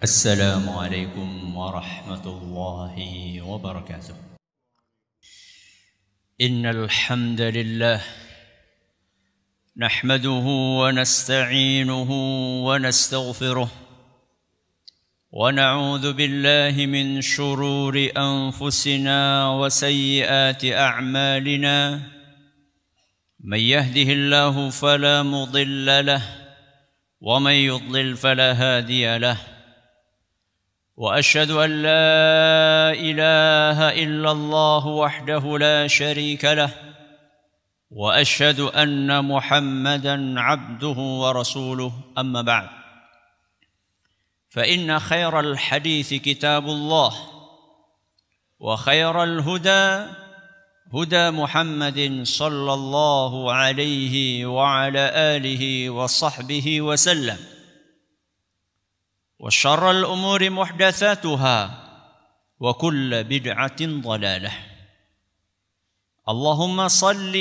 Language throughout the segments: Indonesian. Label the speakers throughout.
Speaker 1: السلام عليكم ورحمة الله وبركاته. إن الحمد لله نحمده ونستعينه ونستغفره ونعوذ بالله من شرور أنفسنا وسيئات أعمالنا. من يهده الله فلا مضل له ومن يضلل فلا هادي له. وأشهد أن لا إله إلا الله وحده لا شريك له وأشهد أن محمدًا عبده ورسوله. أما بعد، فإن خير الحديث كتاب الله وخير الهدى هدى محمد صلى الله عليه وعلى آله وصحبه وسلم. وشر الأمور محدثاتها وكل بدعة ضلالة. اللهم صل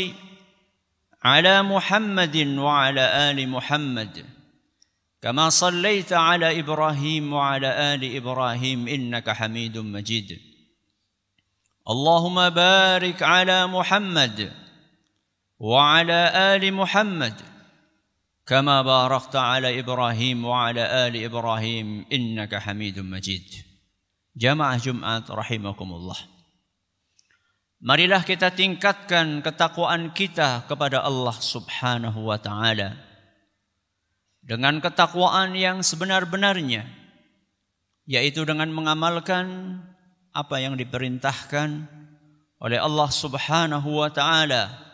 Speaker 1: على محمد وعلى آل محمد كما صليت على إبراهيم وعلى آل إبراهيم إنك حميد مجيد. اللهم بارك على محمد وعلى آل محمد كما باركت على إبراهيم وعلى آل إبراهيم إنك حميد مجيد. Jamaah Jumat rahimakumullah. Marilah kita tingkatkan ketakwaan kita kepada Allah Subhanahu wa taala dengan ketakwaan yang sebenar-benarnya, yaitu dengan mengamalkan apa yang diperintahkan oleh Allah Subhanahu wa taala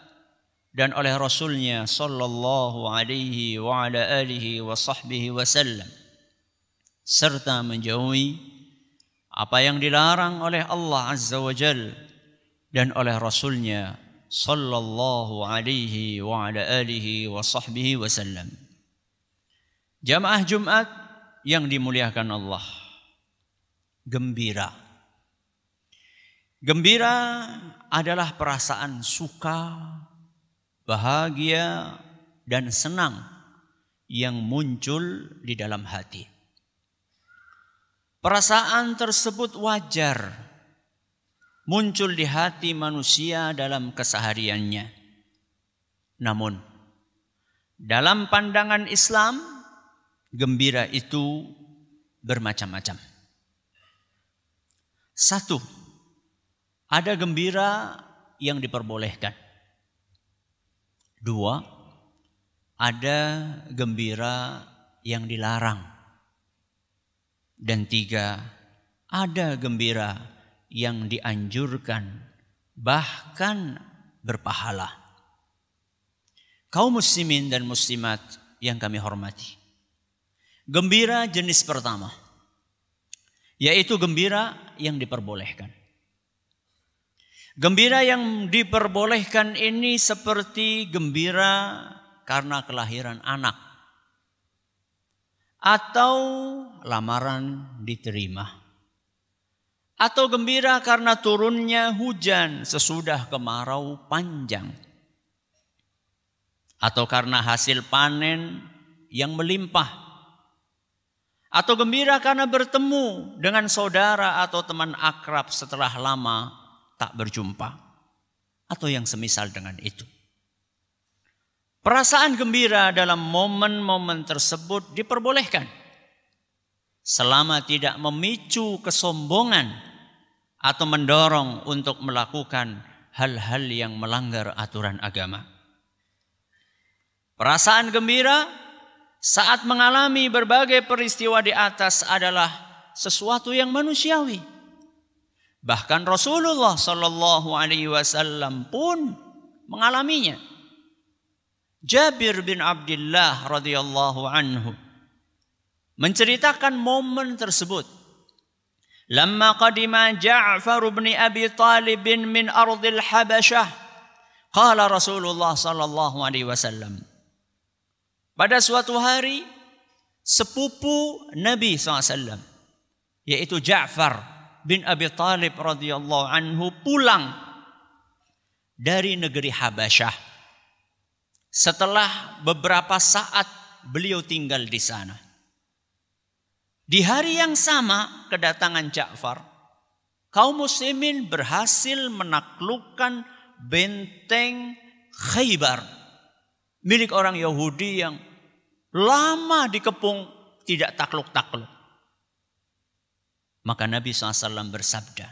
Speaker 1: dan oleh Rasulnya sallallahu alaihi wa ala alihi wa sahbihi wasallam, serta menjauhi apa yang dilarang oleh Allah Azza wa Jal dan oleh Rasulnya sallallahu alaihi wa ala alihi wa sahbihi wasallam. Jamaah Jumat yang dimuliakan Allah, gembira. Gembira adalah perasaan suka, bahagia dan senang yang muncul di dalam hati. Perasaan tersebut wajar muncul di hati manusia dalam kesehariannya. Namun, dalam pandangan Islam, gembira itu bermacam-macam. Satu, ada gembira yang diperbolehkan. Dua, ada gembira yang dilarang. Dan tiga, ada gembira yang dianjurkan, bahkan berpahala. Kaum muslimin dan muslimat yang kami hormati, gembira jenis pertama, yaitu gembira yang diperbolehkan. Gembira yang diperbolehkan ini seperti gembira karena kelahiran anak atau lamaran diterima, atau gembira karena turunnya hujan sesudah kemarau panjang, atau karena hasil panen yang melimpah, atau gembira karena bertemu dengan saudara atau teman akrab setelah lama tak berjumpa, atau yang semisal dengan itu. Perasaan gembira dalam momen-momen tersebut diperbolehkan selama tidak memicu kesombongan atau mendorong untuk melakukan hal-hal yang melanggar aturan agama. Perasaan gembira saat mengalami berbagai peristiwa di atas adalah sesuatu yang manusiawi. Bahkan Rasulullah sallallahu alaihi wasallam pun mengalaminya. Jabir bin Abdullah radhiyallahu anhu menceritakan momen tersebut. Lamma qadima Ja'far bin Abi Talib min ardil Habasyah, qala Rasulullah sallallahu alaihi wasallam. Pada suatu hari sepupu Nabi SAW, yaitu Ja'far bin Abi Talib radhiyallahu anhu pulang dari negeri Habasyah setelah beberapa saat beliau tinggal di sana. Di hari yang sama kedatangan Ja'far, kaum muslimin berhasil menaklukkan benteng Khaybar milik orang Yahudi yang lama dikepung tidak takluk-takluk. Maka Nabi SAW bersabda,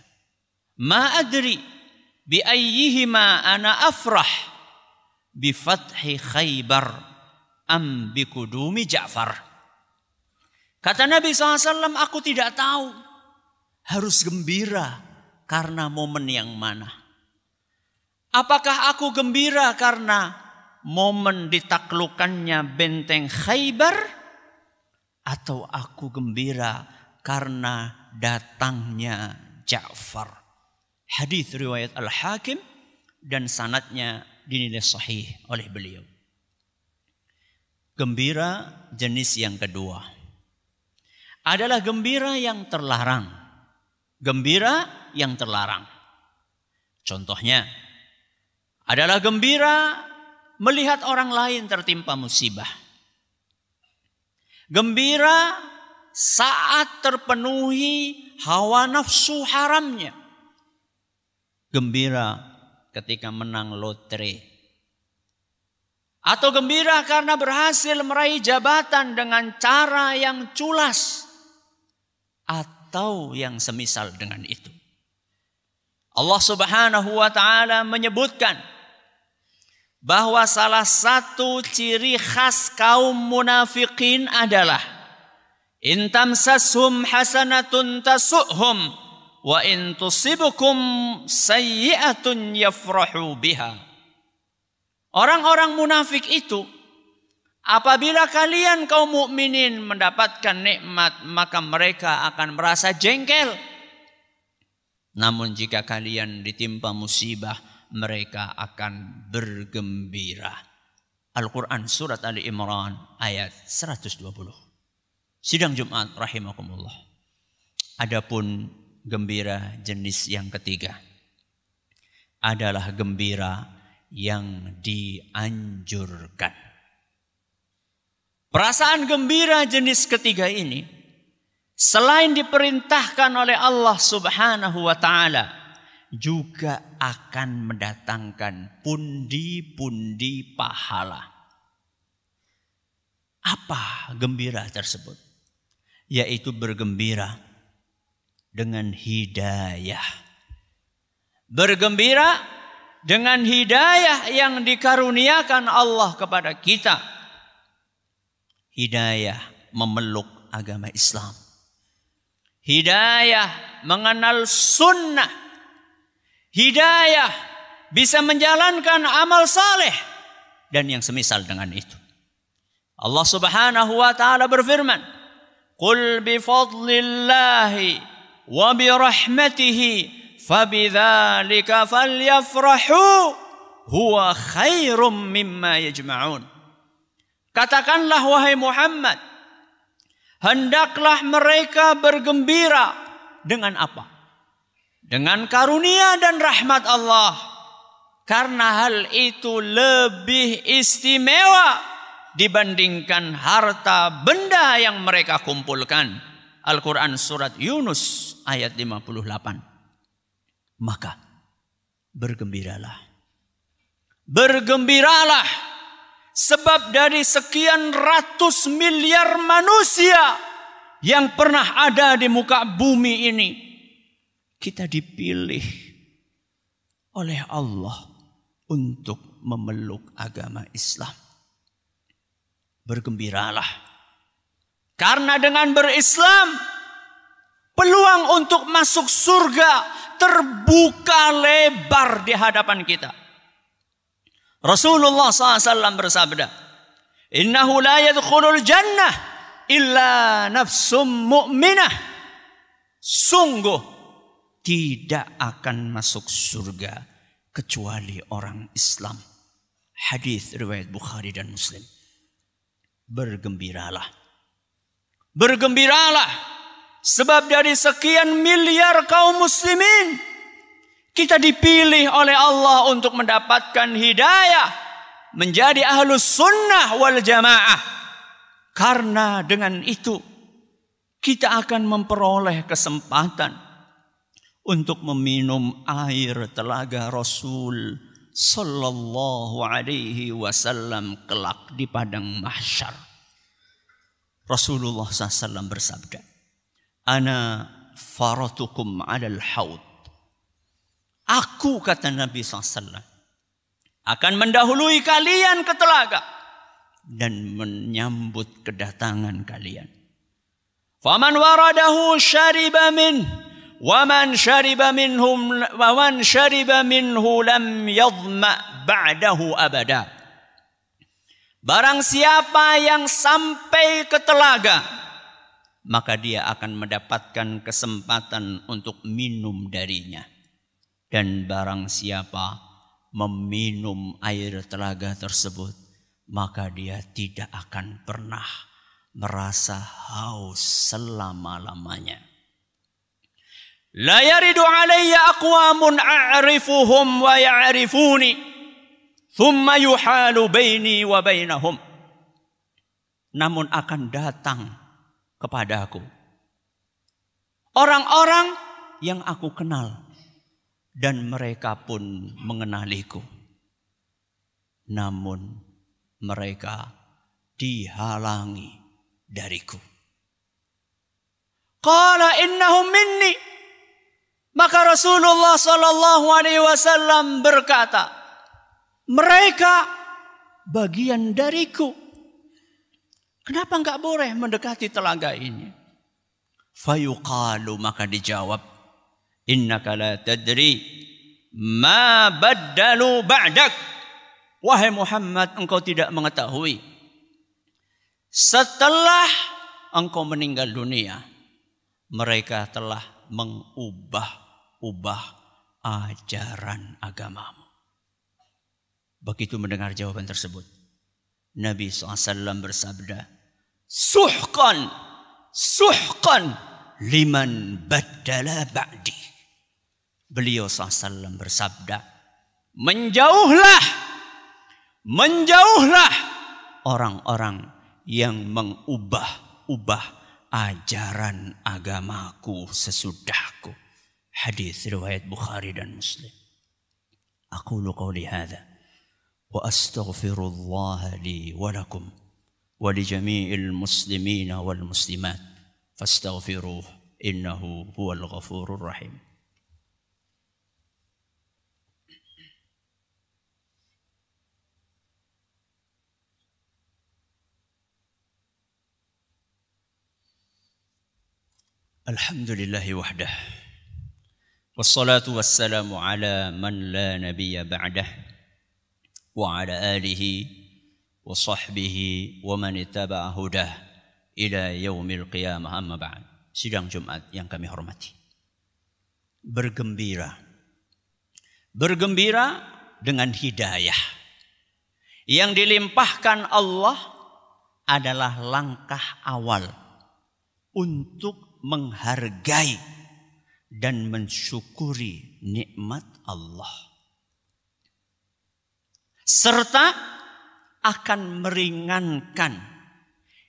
Speaker 1: "Ma adri bi ayyihima ana afrah bi fathi Khaybar am bi kudumi Ja'far." Kata Nabi SAW, aku tidak tahu harus gembira karena momen yang mana. Apakah aku gembira karena momen ditaklukkannya benteng Khaybar, atau aku gembira karena datangnya Ja'far? Hadis riwayat Al-Hakim dan sanadnya dinilai sahih oleh beliau. Gembira jenis yang kedua adalah gembira yang terlarang. Gembira yang terlarang. Contohnya adalah gembira melihat orang lain tertimpa musibah. Gembira saat terpenuhi hawa nafsu haramnya. Gembira ketika menang lotre. Atau gembira karena berhasil meraih jabatan dengan cara yang culas. Atau yang semisal dengan itu. Allah Subhanahu wa ta'ala menyebutkan bahwa salah satu ciri khas kaum munafikin adalah in tamsashum hasanatun tasu'hum wa in tusibukum sayyi'atun yafrahu biha. Orang-orang munafik itu apabila kalian kaum mukminin mendapatkan nikmat maka mereka akan merasa jengkel. Namun jika kalian ditimpa musibah mereka akan bergembira. Al-Quran surat Ali Imran ayat 120. Sidang Jumat rahimakumullah. Adapun gembira jenis yang ketiga adalah gembira yang dianjurkan. Perasaan gembira jenis ketiga ini selain diperintahkan oleh Allah Subhanahu wa ta'ala juga akan mendatangkan pundi-pundi pahala. Apa gembira tersebut? Yaitu bergembira dengan hidayah. Bergembira dengan hidayah yang dikaruniakan Allah kepada kita. Hidayah memeluk agama Islam. Hidayah mengenal sunnah. Hidayah bisa menjalankan amal saleh dan yang semisal dengan itu. Allah Subhanahu wa ta'ala berfirman, "Qul bi fadlillahi wa bi rahmatihi fabidzalika falyafrahu huwa khairum mimma yajma'un." Katakanlah wahai Muhammad, hendaklah mereka bergembira dengan apa? Dengan karunia dan rahmat Allah. Karena hal itu lebih istimewa dibandingkan harta benda yang mereka kumpulkan. Al-Quran surat Yunus ayat 58. Maka bergembiralah. Bergembiralah. Sebab dari sekian ratus miliar manusia yang pernah ada di muka bumi ini, kita dipilih oleh Allah untuk memeluk agama Islam. Bergembiralah. Karena dengan berislam, peluang untuk masuk surga terbuka lebar di hadapan kita. Rasulullah SAW bersabda, "Innahu la yadkhulul jannah illa nafsum mu'minah." Sungguh tidak akan masuk surga kecuali orang Islam. Hadis riwayat Bukhari dan Muslim. Bergembiralah. Bergembiralah. Sebab dari sekian miliar kaum muslimin, kita dipilih oleh Allah untuk mendapatkan hidayah. Menjadi ahlus sunnah wal jamaah. Karena dengan itu, kita akan memperoleh kesempatan untuk meminum air telaga Rasul sallallahu alaihi wasallam kelak di padang mahsyar. Rasulullah SAW bersabda, "Ana faratukum 'alal haud." Aku, kata Nabi SAW, akan mendahului kalian ke telaga dan menyambut kedatangan kalian. Faman waradahu syariba min wa man syariba minhu lam yadhma ba'dahu abada. Barang siapa yang sampai ke telaga, maka dia akan mendapatkan kesempatan untuk minum darinya. Dan barang siapa meminum air telaga tersebut, maka dia tidak akan pernah merasa haus selama-lamanya. La yaridu alayya aqwamun a'rifuhum wa ya'rifuni, thumma yuhalu baini wa bainahum. Namun akan datang kepadaku orang-orang yang aku kenal, dan mereka pun mengenaliku. Namun mereka dihalangi dariku. Qala innahum minni. Maka Rasulullah sallallahu alaihi wasallam berkata, mereka bagian dariku. Kenapa enggak boleh mendekati telaga ini? Fayuqalu, maka dijawab, innaka la tadri ma baddalu ba'dak. Wahai Muhammad, engkau tidak mengetahui setelah engkau meninggal dunia, mereka telah mengubah ajaran agamamu. Begitu mendengar jawaban tersebut, Nabi SAW bersabda, suhqan liman baddala ba'di. Beliau SAW bersabda, menjauhlah orang-orang yang mengubah ajaran agamaku sesudahku. Hadis riwayat Bukhari dan Muslim. Aqulu qawli hadza wa astaghfirullah li wa lakum wa li jami'il muslimina wal muslimat fastaghfiruh innahu huwal ghafurur rahim. Alhamdulillahi wahdah, wassalatu wassalamu ala man la nabiyya ba'dah, wa ala alihi wa sahbihi wa man ittaba'a hudah ila yaumil qiyamah, amma ba'd. Sidang Jumat yang kami hormati, bergembira dengan hidayah yang dilimpahkan Allah adalah langkah awal untuk menghargai dan mensyukuri nikmat Allah, serta akan meringankan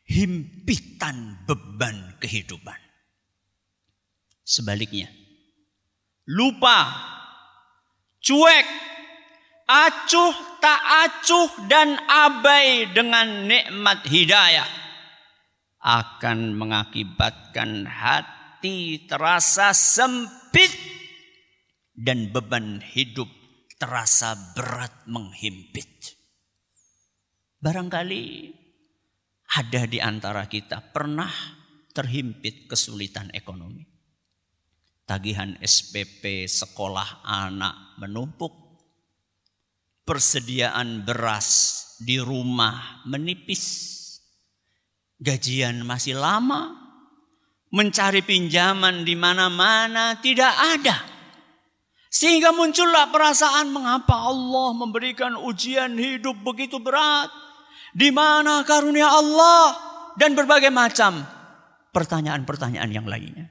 Speaker 1: himpitan beban kehidupan. Sebaliknya, lupa, cuek, acuh tak acuh dan abai dengan nikmat hidayah akan mengakibatkan hati terasa sempit dan beban hidup terasa berat menghimpit. Barangkali ada di antara kita pernah terhimpit kesulitan ekonomi. Tagihan SPP sekolah anak menumpuk. Persediaan beras di rumah menipis. Gajian masih lama, mencari pinjaman di mana-mana tidak ada. Sehingga muncullah perasaan, mengapa Allah memberikan ujian hidup begitu berat? Di mana karunia Allah? Dan berbagai macam pertanyaan-pertanyaan yang lainnya.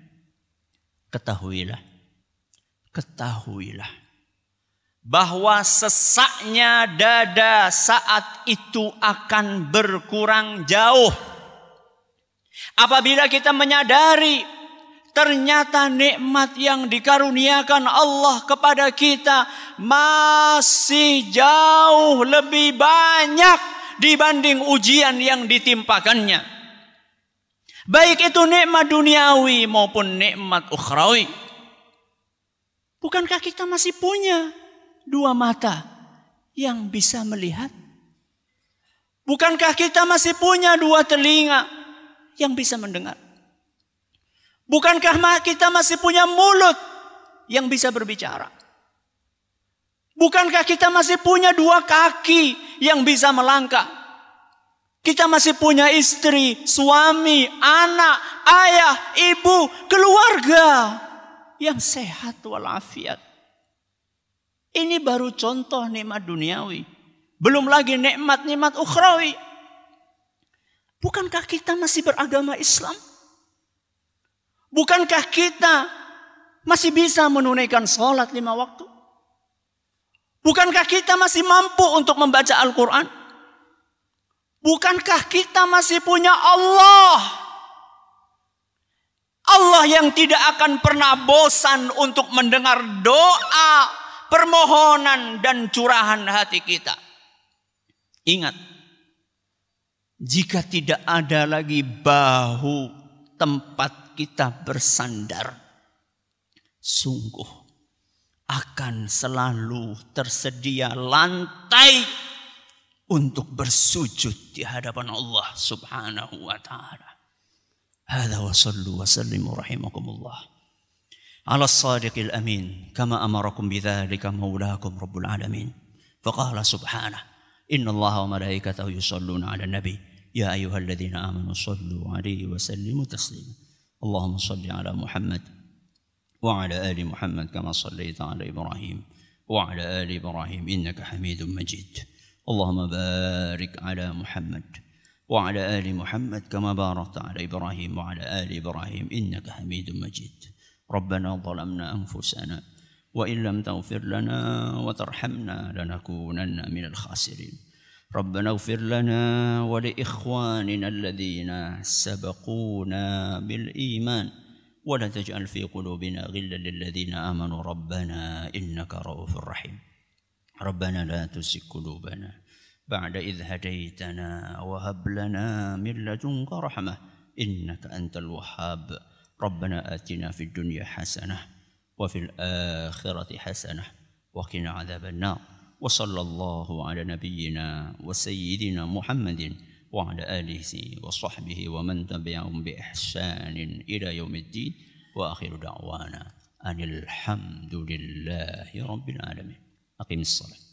Speaker 1: Ketahuilah bahwa sesaknya dada saat itu akan berkurang jauh. Apabila kita menyadari ternyata nikmat yang dikaruniakan Allah kepada kita masih jauh lebih banyak dibanding ujian yang ditimpakannya. Baik itu nikmat duniawi maupun nikmat ukhrawi. Bukankah kita masih punya dua mata yang bisa melihat? Bukankah kita masih punya dua telinga yang bisa mendengar? Bukankah kita masih punya mulut yang bisa berbicara? Bukankah kita masih punya dua kaki yang bisa melangkah? Kita masih punya istri, suami, anak, ayah, ibu, keluarga yang sehat walafiat. Ini baru contoh nikmat duniawi. Belum lagi nikmat-nikmat ukhrawi. Bukankah kita masih beragama Islam? Bukankah kita masih bisa menunaikan sholat 5 waktu? Bukankah kita masih mampu untuk membaca Al-Quran? Bukankah kita masih punya Allah? Allah yang tidak akan pernah bosan untuk mendengar doa, permohonan dan curahan hati kita. Ingat, jika tidak ada lagi bahu tempat kita bersandar, sungguh akan selalu tersedia lantai untuk bersujud di hadapan Allah Subhanahu wa taala. Hadza wa sallu wa sallimu rahimakumullah ala as-sadiqil amin kama amarakum bidzalika maulakum rabbul alamin. Faqala subhanahu innallaha wa malaikatahu yusholluna 'alan nabi ya ayyuhalladzina amanu shallu 'alaihi wa sallimu taslima. اللهم صل على محمد وعلى آل محمد كما صليت على إبراهيم وعلى آل إبراهيم إنك حميد مجيد. اللهم بارك على محمد وعلى آل محمد كما باركت على إبراهيم وعلى آل إبراهيم إنك حميد مجيد. ربنا ظلمنا أنفسنا وإن لم تغفر لنا وترحمنا لنكونن من الخاسرين. ربنا اغفر لنا ولإخواننا الذين سبقونا بالإيمان ولا تجعل في قلوبنا غلا للذين آمنوا ربنا إنك رؤوف رحيم. ربنا لا تزغ قلوبنا بعد إذ هديتنا وهب لنا من لدنك رحمة إنك أنت الوهاب. ربنا آتنا في الدنيا حسنة وفي الآخرة حسنة وقنا عذاب النار. وصلى الله على نبينا وسيدنا محمد وعلى آله وصحبه ومن تبعهم بإحسان إلى يوم الدين. وآخر دعوانا أن الحمد لله رب العالمين. أقم الصلاة.